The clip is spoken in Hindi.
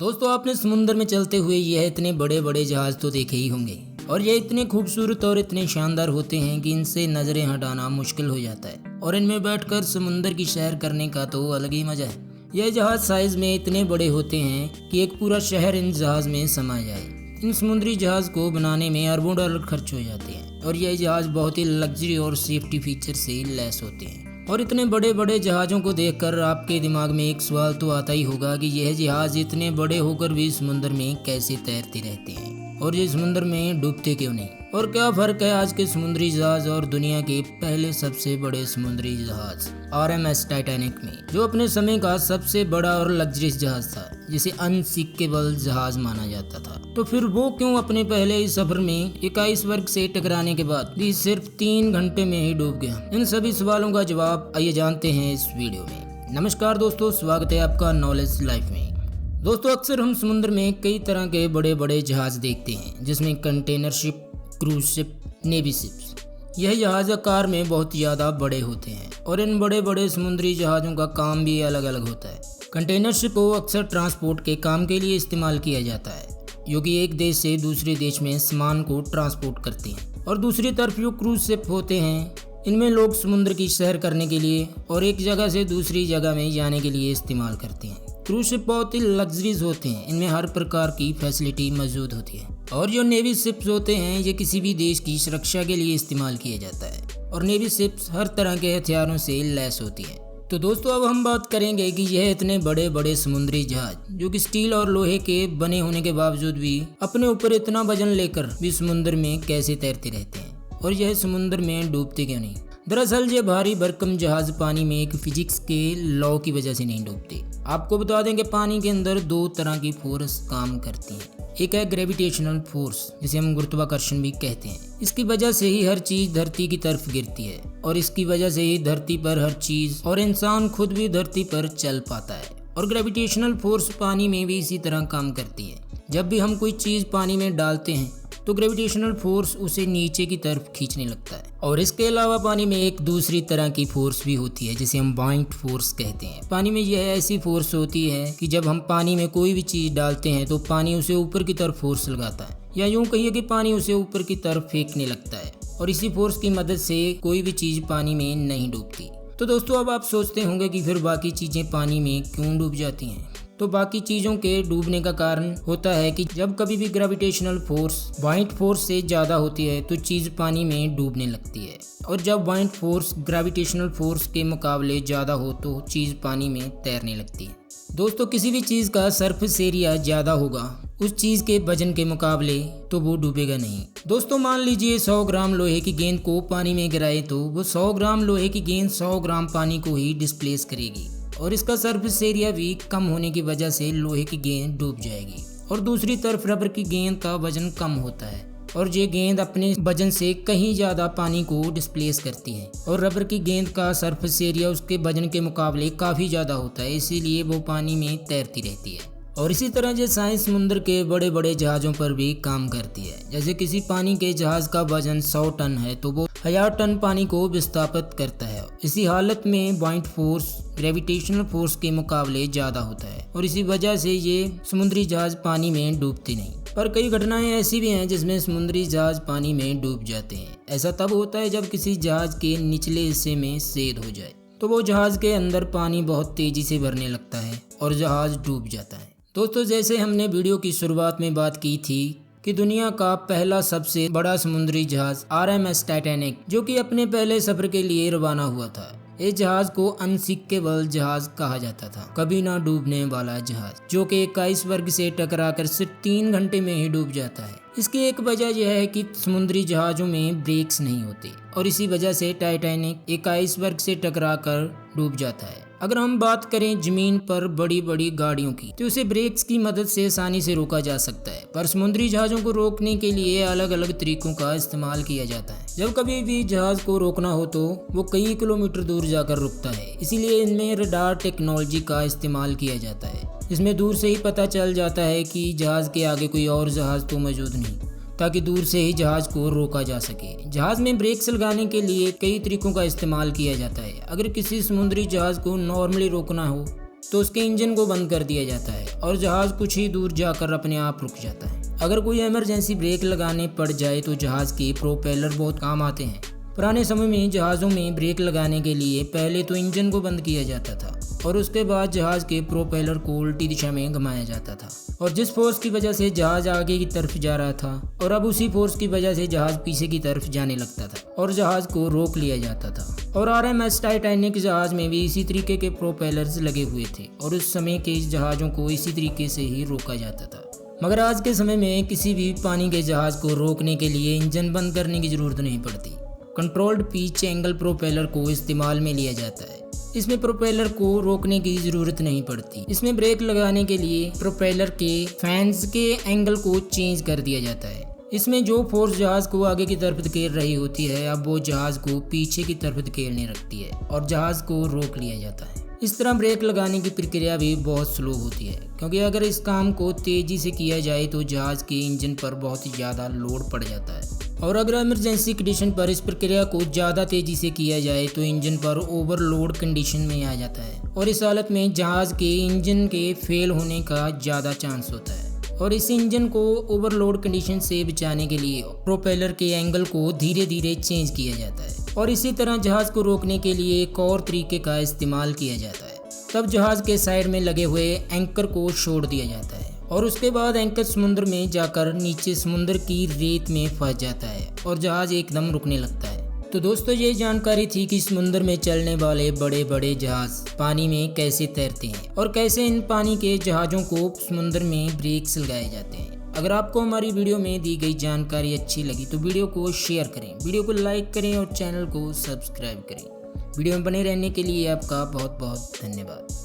दोस्तों आपने समुद्र में चलते हुए यह इतने बड़े बड़े जहाज तो देखे ही होंगे और ये इतने खूबसूरत और इतने शानदार होते हैं कि इनसे नजरें हटाना मुश्किल हो जाता है और इनमें बैठकर समुद्र की सैर करने का तो अलग ही मजा है। यह जहाज साइज में इतने बड़े होते हैं कि एक पूरा शहर इन जहाज में समा जाए। इन समुद्री जहाज को बनाने में अरबों डॉलर खर्च हो जाते हैं और यह जहाज बहुत ही लग्जरी और सेफ्टी फीचर से लैस होते हैं। और इतने बड़े बड़े जहाज़ों को देखकर आपके दिमाग में एक सवाल तो आता ही होगा कि यह जहाज़ इतने बड़े होकर भी समुद्र में कैसे तैरते रहते हैं और ये समुद्र में डूबते क्यों नहीं, और क्या फ़र्क है आज के समुद्री जहाज़ और दुनिया के पहले सबसे बड़े समुद्री जहाज़ RMS टाइटैनिक में, जो अपने समय का सबसे बड़ा और लग्जरियस जहाज़ था जिसे अनसिंकेबल जहाज़ माना जाता था। तो फिर वो क्यों अपने पहले ही सफर में एक आइसबर्ग से टकराने के बाद भी सिर्फ 3 घंटे में ही डूब गया? इन सभी सवालों का जवाब आइए जानते हैं इस वीडियो में। नमस्कार दोस्तों, स्वागत है आपका नॉलेज लाइफ में। दोस्तों अक्सर हम समुद्र में कई तरह के बड़े बड़े जहाज देखते हैं, जिसमें container ship, cruise ship, navy ships. यह जहाज आकार में बहुत ज़्यादा बड़े होते हैं और इन बड़े बड़े समुद्री जहाज़ों का काम भी अलग अलग होता है। कंटेनर शिप को अक्सर ट्रांसपोर्ट के काम के लिए इस्तेमाल किया जाता है, जो कि एक देश से दूसरे देश में सामान को ट्रांसपोर्ट करते हैं। और दूसरी तरफ जो क्रूज शिप होते हैं, इनमें लोग समुद्र की सैर करने के लिए और एक जगह से दूसरी जगह में जाने के लिए इस्तेमाल करते हैं। क्रूज शिप बहुत ही लग्जरीज होते हैं, इनमें हर प्रकार की फैसिलिटी मौजूद होती है। और जो नेवी शिप्स होते हैं, ये किसी भी देश की सुरक्षा के लिए इस्तेमाल किया जाता है और नेवी शिप्स हर तरह के हथियारों से लैस होती हैं। तो दोस्तों अब हम बात करेंगे कि यह इतने बड़े बड़े समुद्री जहाज, जो कि स्टील और लोहे के बने होने के बावजूद भी अपने ऊपर इतना वजन लेकर भी समुद्र में कैसे तैरते रहते हैं और यह समुद्र में डूबते क्यों नहीं। दरअसल ये भारी भरकम जहाज पानी में एक फिजिक्स के लॉ की वजह से नहीं डूबते। आपको बता दें कि पानी के अंदर 2 तरह की फोर्स काम करती हैं। एक है ग्रेविटेशनल फोर्स, जिसे हम गुरुत्वाकर्षण भी कहते हैं। इसकी वजह से ही हर चीज धरती की तरफ गिरती है और इसकी वजह से ही धरती पर हर चीज और इंसान खुद भी धरती पर चल पाता है। और ग्रेविटेशनल फोर्स पानी में भी इसी तरह काम करती है। जब भी हम कोई चीज पानी में डालते हैं तो ग्रेविटेशनल फोर्स उसे नीचे की तरफ खींचने लगता है। और इसके अलावा पानी में एक दूसरी तरह की फोर्स भी होती है, जिसे हम बाइंड फोर्स कहते हैं। पानी में यह ऐसी फोर्स होती है कि जब हम पानी में कोई भी चीज डालते हैं तो पानी उसे ऊपर की तरफ फोर्स लगाता है, या यूं कहिए कि पानी उसे ऊपर की तरफ फेंकने लगता है और इसी फोर्स की मदद से कोई भी चीज पानी में नहीं डूबती। तो दोस्तों अब आप सोचते होंगे कि फिर बाकी चीजें पानी में क्यों डूब जाती हैं। तो बाकी चीज़ों के डूबने का कारण होता है कि जब कभी भी ग्रेविटेशनल फोर्स बाइंड फोर्स से ज़्यादा होती है तो चीज़ पानी में डूबने लगती है, और जब बाइंड फोर्स ग्रेविटेशनल फोर्स के मुकाबले ज़्यादा हो तो चीज़ पानी में तैरने लगती है। दोस्तों किसी भी चीज़ का सरफेस एरिया ज़्यादा होगा उस चीज़ के वजन के मुकाबले, तो वो डूबेगा नहीं। दोस्तों मान लीजिए 100 ग्राम लोहे की गेंद को पानी में गिराए तो वो 100 ग्राम लोहे की गेंद 100 ग्राम पानी को ही डिस्प्लेस करेगी और इसका सरफेस एरिया भी कम होने की वजह से लोहे की गेंद डूब जाएगी। और दूसरी तरफ रबर की गेंद का वजन कम होता है और ये गेंद अपने वजन से कहीं ज़्यादा पानी को डिस्प्लेस करती है और रबर की गेंद का सरफेस एरिया उसके वजन के मुकाबले काफ़ी ज़्यादा होता है, इसीलिए वो पानी में तैरती रहती है। और इसी तरह जो साइंस समुद्र के बड़े बड़े जहाज़ों पर भी काम करती है। जैसे किसी पानी के जहाज़ का वजन 100 टन है तो वो 1000 टन पानी को विस्थापित करता है। इसी हालत में बाइंड फोर्स ग्रेविटेशनल फोर्स के मुकाबले ज़्यादा होता है और इसी वजह से ये समुद्री जहाज़ पानी में डूबते नहीं। पर कई घटनाएं ऐसी भी हैं जिसमें समुद्री जहाज़ पानी में डूब जाते हैं। ऐसा तब होता है जब किसी जहाज़ के निचले हिस्से में छेद हो जाए तो वो जहाज़ के अंदर पानी बहुत तेज़ी से भरने लगता है और जहाज़ डूब जाता है। दोस्तों जैसे हमने वीडियो की शुरुआत में बात की थी कि दुनिया का पहला सबसे बड़ा समुद्री जहाज RMS टाइटैनिक, जो कि अपने पहले सफर के लिए रवाना हुआ था, इस जहाज को अनसिंकेबल जहाज कहा जाता था, कभी ना डूबने वाला जहाज, जो कि एक आइसबर्ग से टकराकर सिर्फ 3 घंटे में ही डूब जाता है। इसकी एक वजह यह है कि समुद्री जहाज़ों में ब्रेक्स नहीं होते और इसी वजह से टाइटैनिक एक आइसबर्ग से टकराकर डूब जाता है। अगर हम बात करें जमीन पर बड़ी बड़ी गाड़ियों की, तो उसे ब्रेक्स की मदद से आसानी से रोका जा सकता है, पर समुद्री जहाज़ों को रोकने के लिए अलग अलग तरीकों का इस्तेमाल किया जाता है। जब कभी भी जहाज को रोकना हो तो वो कई किलोमीटर दूर जाकर रुकता है, इसीलिए इनमें रडार टेक्नोलॉजी का इस्तेमाल किया जाता है। इसमें दूर से ही पता चल जाता है कि जहाज के आगे कोई और जहाज तो मौजूद नहीं, ताकि दूर से ही जहाज को रोका जा सके। जहाज में ब्रेक्स लगाने के लिए कई तरीकों का इस्तेमाल किया जाता है। अगर किसी समुद्री जहाज को नॉर्मली रोकना हो तो उसके इंजन को बंद कर दिया जाता है और जहाज कुछ ही दूर जाकर अपने आप रुक जाता है। अगर कोई इमरजेंसी ब्रेक लगाने पड़ जाए तो जहाज के प्रोपेलर बहुत काम आते हैं। पुराने समय में जहाज़ों में ब्रेक लगाने के लिए पहले तो इंजन को बंद किया जाता था और उसके बाद जहाज़ के प्रोपेलर को उल्टी दिशा में घुमाया जाता था, और जिस फोर्स की वजह से जहाज़ आगे की तरफ जा रहा था और अब उसी फोर्स की वजह से जहाज़ पीछे की तरफ जाने लगता था और जहाज़ को रोक लिया जाता था। और RMS टाइटैनिक जहाज़ में भी इसी तरीके के प्रोपेलर्स लगे हुए थे और उस समय के जहाज़ों को इसी तरीके से ही रोका जाता था। मगर आज के समय में किसी भी पानी के जहाज़ को रोकने के लिए इंजन बंद करने की ज़रूरत नहीं पड़ती। कंट्रोल्ड पिच एंगल प्रोपेलर को इस्तेमाल में लिया जाता है। इसमें प्रोपेलर को रोकने की ज़रूरत नहीं पड़ती। इसमें ब्रेक लगाने के लिए प्रोपेलर के फैंस के एंगल को चेंज कर दिया जाता है। इसमें जो फोर्स जहाज़ को आगे की तरफ धकेल रही होती है अब वो जहाज़ को पीछे की तरफ धकेलने रखती है और जहाज़ को रोक लिया जाता है। इस तरह ब्रेक लगाने की प्रक्रिया भी बहुत स्लो होती है, क्योंकि अगर इस काम को तेज़ी से किया जाए तो जहाज़ के इंजन पर बहुत ही ज़्यादा लोड पड़ जाता है, और अगर इमरजेंसी कंडीशन पर इस प्रक्रिया को ज़्यादा तेज़ी से किया जाए तो इंजन पर ओवरलोड कंडीशन में आ जाता है और इस हालत में जहाज़ के इंजन के फेल होने का ज़्यादा चांस होता है। और इस इंजन को ओवरलोड कंडीशन से बचाने के लिए प्रोपेलर के एंगल को धीरे धीरे चेंज किया जाता है और इसी तरह जहाज़ को रोकने के लिए एक और तरीके का इस्तेमाल किया जाता है। तब जहाज़ के साइड में लगे हुए एंकर को छोड़ दिया जाता है और उसके बाद एंकर समुद्र में जाकर नीचे समुद्र की रेत में फंस जाता है और जहाज़ एकदम रुकने लगता है। तो दोस्तों ये जानकारी थी कि समुद्र में चलने वाले बड़े बड़े जहाज़ पानी में कैसे तैरते हैं और कैसे इन पानी के जहाज़ों को समुद्र में ब्रेक्स लगाए जाते हैं। अगर आपको हमारी वीडियो में दी गई जानकारी अच्छी लगी तो वीडियो को शेयर करें, वीडियो को लाइक करें और चैनल को सब्सक्राइब करें। वीडियो में बने रहने के लिए आपका बहुत बहुत धन्यवाद।